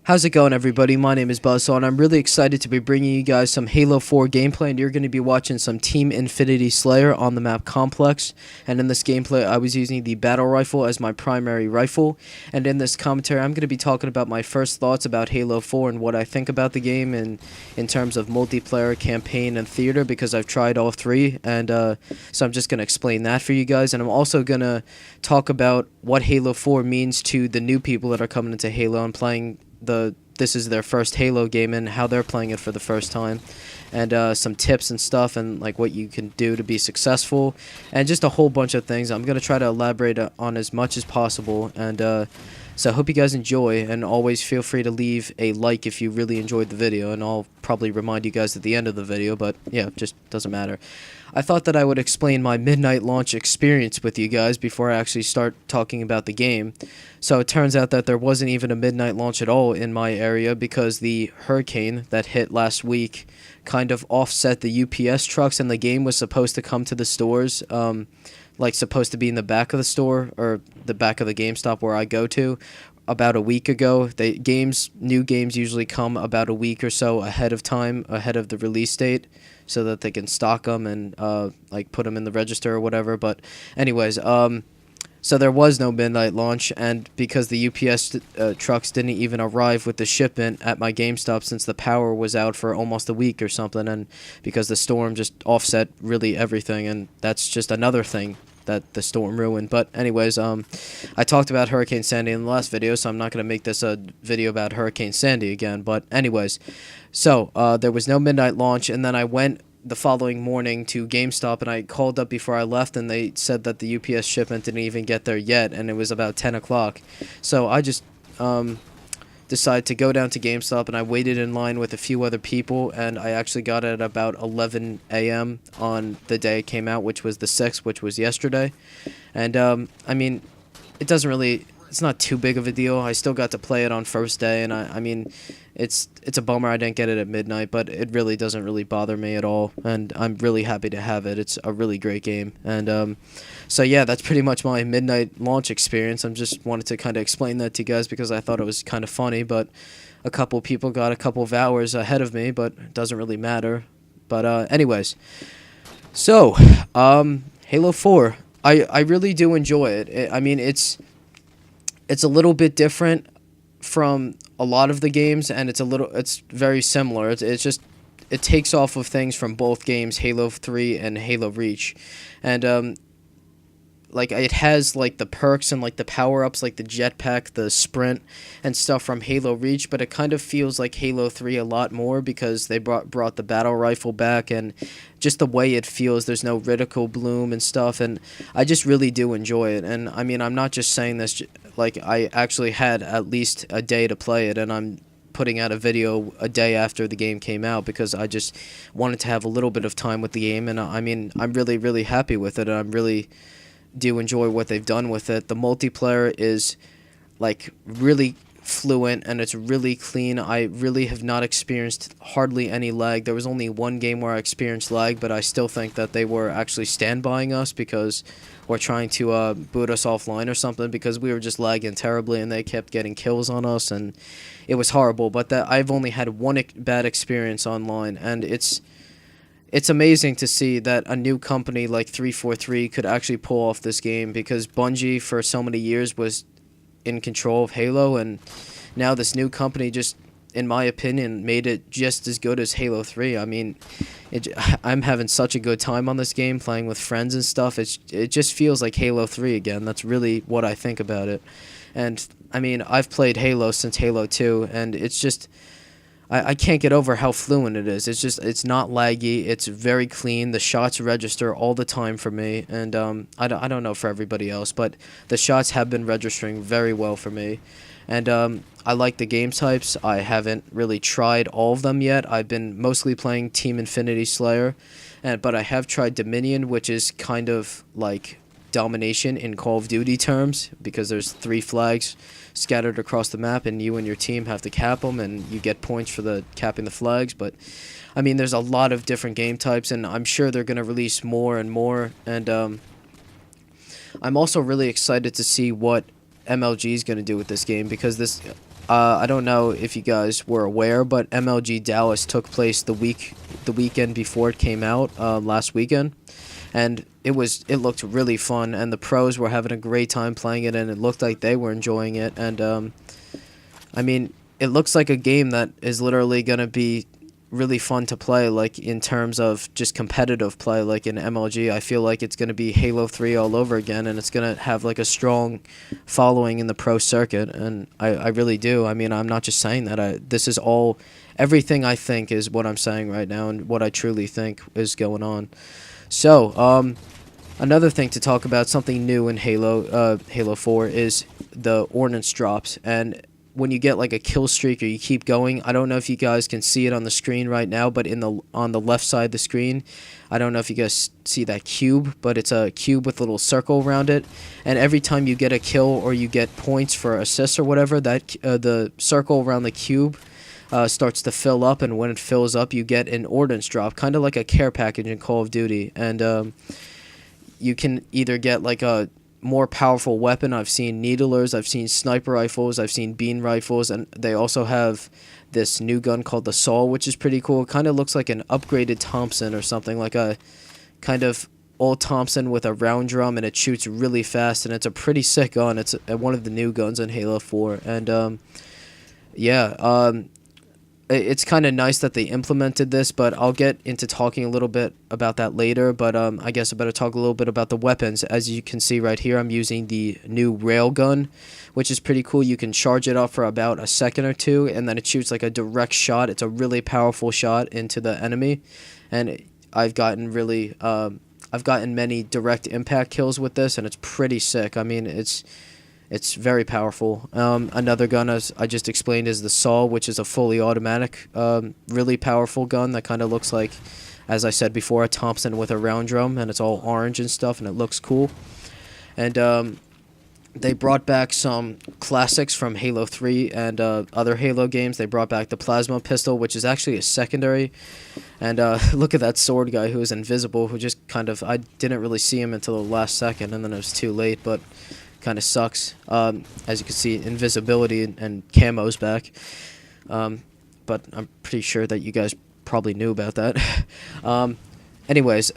How's it going, everybody? My name is Buzzsaw, and I'm really excited to be bringing you guys some Halo 4 gameplay, and you're going to be watching some Team Infinity Slayer on the map Complex. And in this gameplay, I was using the battle rifle as my primary rifle, and in this commentary, I'm going to be talking about my first thoughts about Halo 4 and what I think about the game in terms of multiplayer, campaign, and theater, because I've tried all three, and so I'm just going to explain that for you guys, and I'm also going to talk about what Halo 4 means to the new people that are coming into Halo and playing this is their first Halo game and how they're playing it for the first time, and some tips and stuff, and like what you can do to be successful, and just a whole bunch of things. I'm gonna try to elaborate on as much as possible, and so I hope you guys enjoy, and always feel free to leave a like if you really enjoyed the video, and I'll probably remind you guys at the end of the video, but yeah, just doesn't matter. I thought that I would explain my midnight launch experience with you guys before I actually start talking about the game. So it turns out that there wasn't even a midnight launch at all in my area, because the hurricane that hit last week kind of offset the UPS trucks, and the game was supposed to come to the stores, like supposed to be in the back of the store, or the back of the GameStop where I go to, about a week ago. New games usually come about a week or so ahead of time, ahead of the release date, so that they can stock them and like put them in the register or whatever. But anyways, so there was no midnight launch, and because the UPS trucks didn't even arrive with the shipment at my GameStop, since the power was out for almost a week or something, and because the storm just offset really everything, and that's just another thing that the storm ruined. But anyways, I talked about Hurricane Sandy in the last video, so I'm not going to make this a video about Hurricane Sandy again. But anyways, so there was no midnight launch, and then I went the following morning to GameStop, and I called up before I left, and they said that the UPS shipment didn't even get there yet, and it was about 10 o'clock. So I just decided to go down to GameStop, and I waited in line with a few other people, and I actually got it at about 11 a.m. on the day it came out, which was the 6th, which was yesterday. And I mean, it's not too big of a deal. I still got to play it on first day, and I mean, it's a bummer I didn't get it at midnight, but it really doesn't really bother me at all, and I'm really happy to have it. It's a really great game, and so yeah, that's pretty much my midnight launch experience. I just wanted to kind of explain that to you guys because I thought it was kind of funny, but a couple people got a couple of hours ahead of me, but it doesn't really matter. But anyways, so Halo 4, I really do enjoy it. I mean, it's a little bit different from a lot of the games, and it's very similar. It takes off of things from both games, Halo 3 and Halo Reach, and like it has like the perks and like the power-ups, like the jetpack, the sprint and stuff from Halo Reach, but it kind of feels like Halo 3 a lot more because they brought the battle rifle back, and just the way it feels, there's no reticle bloom and stuff, and I just really do enjoy it. And I mean, I'm not just saying this, like I actually had at least a day to play it, and I'm putting out a video a day after the game came out because I just wanted to have a little bit of time with the game. And I mean, I'm really happy with it, and I'm really do enjoy what they've done with it. The multiplayer is like really fluent, and it's really clean. I really have not experienced hardly any lag. There was only one game where I experienced lag, but I still think that they were actually standbying us because or trying to boot us offline or something, because we were just lagging terribly and they kept getting kills on us, and it was horrible. But I've only had one bad experience online, and it's amazing to see that a new company like 343 could actually pull off this game, because Bungie for so many years was in control of Halo, and now this new company just, in my opinion, made it just as good as Halo 3. I mean, I'm having such a good time on this game, playing with friends and stuff. It just feels like Halo 3 again. That's really what I think about it. And I mean, I've played Halo since Halo 2, and it's just I can't get over how fluent it is. It's not laggy. It's very clean. The shots register all the time for me, and I don't know for everybody else, but the shots have been registering very well for me. And I like the game types. I haven't really tried all of them yet. I've been mostly playing Team Infinity Slayer, but I have tried Dominion, which is kind of like domination in Call of Duty terms, because there's 3 flags scattered across the map, and you and your team have to cap them, and you get points for the capping the flags. But I mean, there's a lot of different game types, and I'm sure they're going to release more and more. And I'm also really excited to see what MLG is going to do with this game, because I don't know if you guys were aware, but MLG Dallas took place the weekend before it came out, last weekend, and it looked really fun, and the pros were having a great time playing it, and it looked like they were enjoying it, and I mean, it looks like a game that is literally gonna be really fun to play, like in terms of just competitive play, like in MLG. I feel like it's going to be Halo 3 all over again, and it's going to have like a strong following in the pro circuit, and I really do. I mean, I'm not just saying that. This is all, everything I think is what I'm saying right now, and what I truly think is going on. So, another thing to talk about, something new in Halo 4, is the ordnance drops, and when you get like a kill streak or you keep going, I don't know if you guys can see it on the screen right now, but on the left side of the screen, I don't know if you guys see that cube, but it's a cube with a little circle around it, and every time you get a kill or you get points for assists or whatever, that the circle around the cube starts to fill up, and when it fills up, you get an ordnance drop, kind of like a care package in Call of Duty, and you can either get like a more powerful weapon. I've seen needlers, I've seen sniper rifles, I've seen beam rifles, and they also have this new gun called the Saw, which is pretty cool. It kind of looks like an upgraded Thompson or something, like a kind of old Thompson with a round drum, and it shoots really fast, and it's a pretty sick gun. It's one of the new guns in Halo 4, and yeah, it's kind of nice that they implemented this, but I'll get into talking a little bit about that later. But I guess I better talk a little bit about the weapons. As you can see right here, I'm using the new railgun, which is pretty cool. You can charge it up for about a second or two, and then it shoots like a direct shot. It's a really powerful shot into the enemy, and I've gotten many direct impact kills with this, and it's pretty sick. I mean, it's very powerful. Another gun, as I just explained, is the Saw, which is a fully automatic, really powerful gun that kind of looks like, as I said before, a Thompson with a round drum, and it's all orange and stuff, and it looks cool. And they brought back some classics from Halo 3 and other Halo games. They brought back the plasma pistol, which is actually a secondary. And look at that sword guy who is invisible, who just kind of, I didn't really see him until the last second, and then it was too late, but kind of sucks. As you can see, invisibility and camo's back, but I'm pretty sure that you guys probably knew about that. Anyways,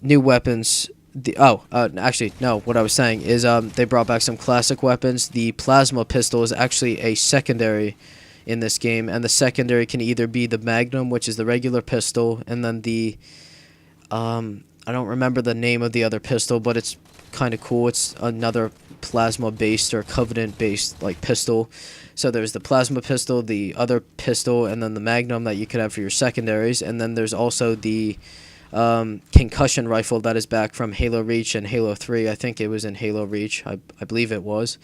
new weapons. Actually, no, what I was saying is they brought back some classic weapons. The plasma pistol is actually a secondary in this game, and the secondary can either be the Magnum, which is the regular pistol, and then the I don't remember the name of the other pistol, but it's kind of cool. It's another plasma-based or Covenant-based like pistol. So there's the plasma pistol, the other pistol, and then the Magnum that you could have for your secondaries. And then there's also the concussion rifle that is back from Halo Reach and Halo 3. I think it was in Halo Reach. I believe it was.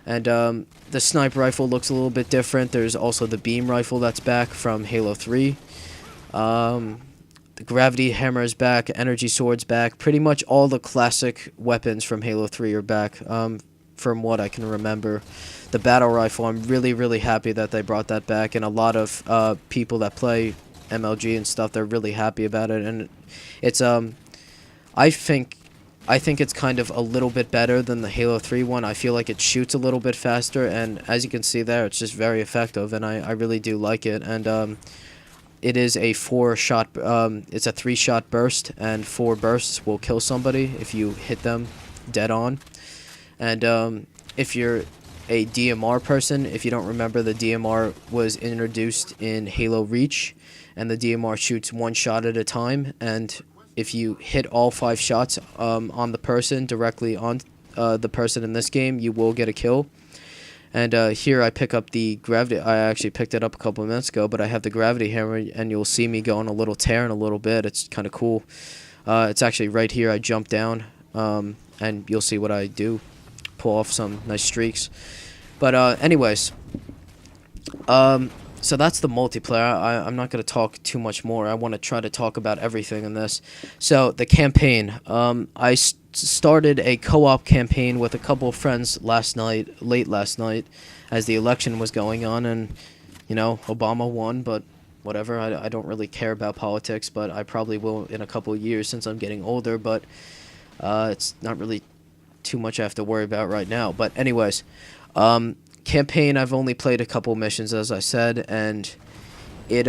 And the sniper rifle looks a little bit different. There's also the beam rifle that's back from Halo 3. The gravity hammer is back, energy sword's back. Pretty much all the classic weapons from Halo 3 are back, from what I can remember. The battle rifle, I'm really, really happy that they brought that back, and a lot of people that play MLG and stuff, they're really happy about it. And it's I think it's kind of a little bit better than the Halo 3 one. I feel like it shoots a little bit faster, and as you can see there, it's just very effective, and I really do like it. And it is a 4-shot, it's a 3-shot burst, and 4 bursts will kill somebody if you hit them dead on. And if you're a DMR person, if you don't remember, the DMR was introduced in Halo Reach, and the DMR shoots 1 shot at a time, and if you hit all 5 shots on the person, directly on the person in this game, you will get a kill. And here I pick up the gravity. I actually picked it up a couple of minutes ago, but I have the gravity hammer, and you'll see me go on a little tear in a little bit. It's kind of cool. It's actually right here. I jump down, and you'll see what I do. Pull off some nice streaks. But anyways, so that's the multiplayer. I'm not going to talk too much more. I want to try to talk about everything in this. So the campaign. I started a co-op campaign with a couple of friends late last night, as the election was going on, and you know, Obama won, but whatever. I don't really care about politics, but I probably will in a couple of years since I'm getting older. But it's not really too much I have to worry about right now. But anyways, campaign, I've only played a couple missions, as I said, and it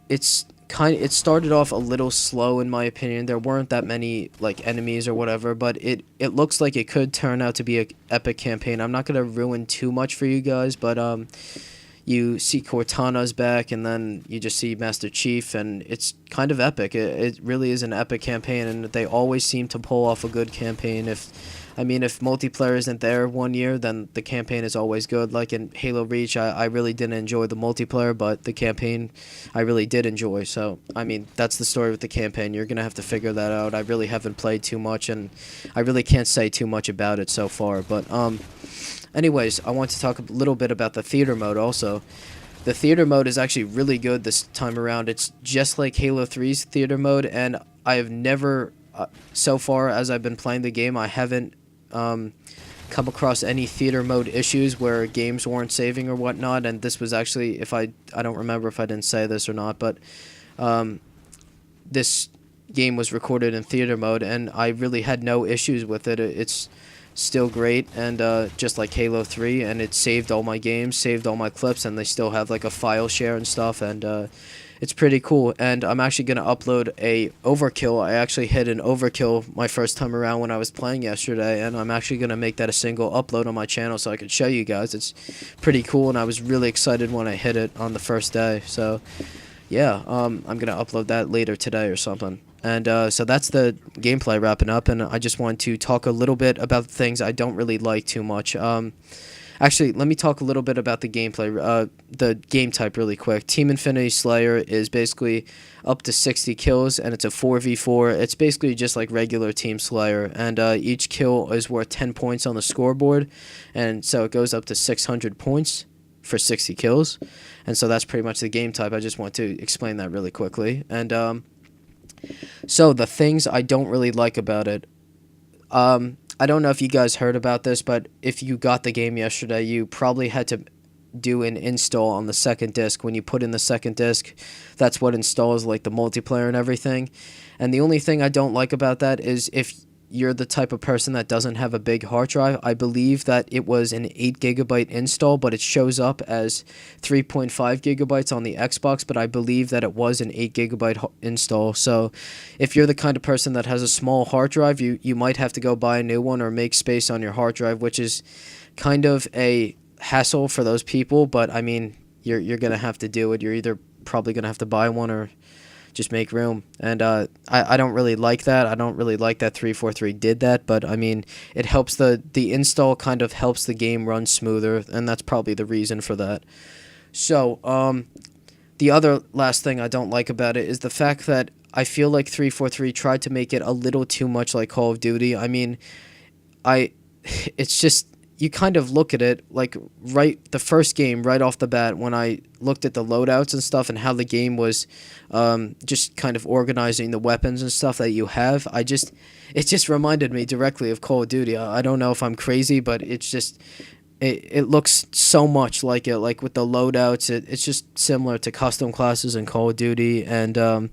it started off a little slow in my opinion. There weren't that many like enemies or whatever, but it looks like it could turn out to be a epic campaign. I'm not gonna ruin too much for you guys, but you see Cortana's back, and then you just see Master Chief, and it's kind of epic. It really is an epic campaign, and they always seem to pull off a good campaign. If multiplayer isn't there one year, then the campaign is always good. Like in Halo Reach, I really didn't enjoy the multiplayer, but the campaign I really did enjoy. So, I mean, that's the story with the campaign. You're going to have to figure that out. I really haven't played too much, and I really can't say too much about it so far. But, anyways, I want to talk a little bit about the theater mode also. The theater mode is actually really good this time around. It's just like Halo 3's theater mode, and I have never, so far as I've been playing the game, I haven't come across any theater mode issues where games weren't saving or whatnot. And this was actually, if I don't remember if I didn't say this or not, but this game was recorded in theater mode, and I really had no issues with it. It's still great, and just like Halo 3, and it saved all my games, saved all my clips, and they still have like a file share and stuff, and it's pretty cool. And I'm actually going to upload a overkill. I actually hit an overkill my first time around when I was playing yesterday, and I'm actually going to make that a single upload on my channel so I can show you guys. It's pretty cool, and I was really excited when I hit it on the first day. So yeah, I'm going to upload that later today or something. And so that's the gameplay wrapping up, and I just want to talk a little bit about things I don't really like too much. Actually, let me talk a little bit about the gameplay, the game type really quick. Team Infinity Slayer is basically up to 60 kills, and it's a 4v4. It's basically just like regular Team Slayer, and each kill is worth 10 points on the scoreboard, and so it goes up to 600 points for 60 kills, and so that's pretty much the game type. I just want to explain that really quickly. And so the things I don't really like about it, I don't know if you guys heard about this, but if you got the game yesterday, you probably had to do an install on the second disc. When you put in the second disc, that's what installs like the multiplayer and everything. And the only thing I don't like about that is if you're the type of person that doesn't have a big hard drive, I believe that it was an 8 gigabyte install, but it shows up as 3.5 gigabytes on the Xbox, but I believe that it was an 8 gigabyte install. So if you're the kind of person that has a small hard drive, you might have to go buy a new one or make space on your hard drive, which is kind of a hassle for those people. But I mean, you're going to have to do it. You're either probably going to have to buy one or just make room. And I don't really like that. I don't really like that 343 did that, but I mean, it helps the install kind of helps the game run smoother, and that's probably the reason for that. So the other last thing I don't like about it is the fact that I feel like 343 tried to make it a little too much like Call of Duty. I mean, it's just, you kind of look at it like the first game right off the bat, when I looked at the loadouts and stuff and how the game was just kind of organizing the weapons and stuff that you have, it just reminded me directly of Call of Duty. I don't know if I'm crazy, but it's just, it looks so much like it, like with the loadouts. It's just similar to custom classes in Call of Duty, and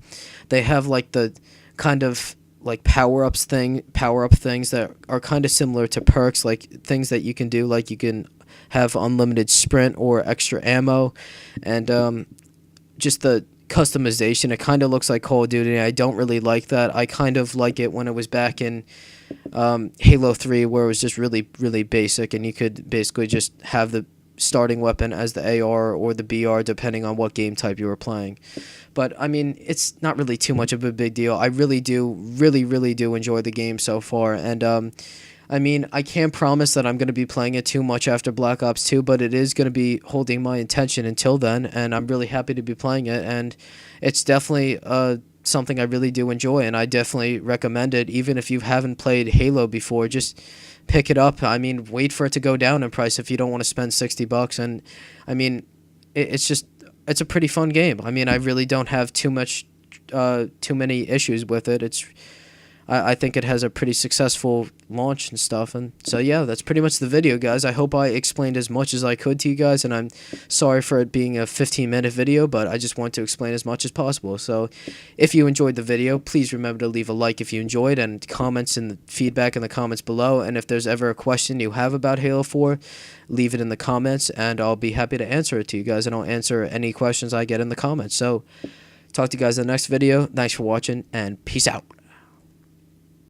they have like the kind of like power-up things that are kind of similar to perks, like things that you can do, like you can have unlimited sprint or extra ammo, and just the customization, it kind of looks like Call of Duty. I don't really like that. I kind of like it when it was back in Halo 3, where it was just really, really basic, and you could basically just have the starting weapon as the AR or the BR, depending on what game type you were playing. But I mean, it's not really too much of a big deal. I really do enjoy the game so far, and I mean, I can't promise that I'm going to be playing it too much after Black Ops 2, but it is going to be holding my attention until then, and I'm really happy to be playing it, and it's definitely something I really do enjoy, and I definitely recommend it. Even if you haven't played Halo before, just pick it up. I mean, wait for it to go down in price if you don't want to spend $60, and I mean, it's a pretty fun game. I mean, I really don't have too many issues with it. I think it has a pretty successful launch and stuff. And so yeah, that's pretty much the video, guys. I hope I explained as much as I could to you guys, and I'm sorry for it being a 15-minute video, but I just want to explain as much as possible. So if you enjoyed the video, please remember to leave a like if you enjoyed, and comments and feedback in the comments below. And if there's ever a question you have about Halo 4, leave it in the comments, and I'll be happy to answer it to you guys, and I'll answer any questions I get in the comments. So talk to you guys in the next video. Thanks for watching, and peace out.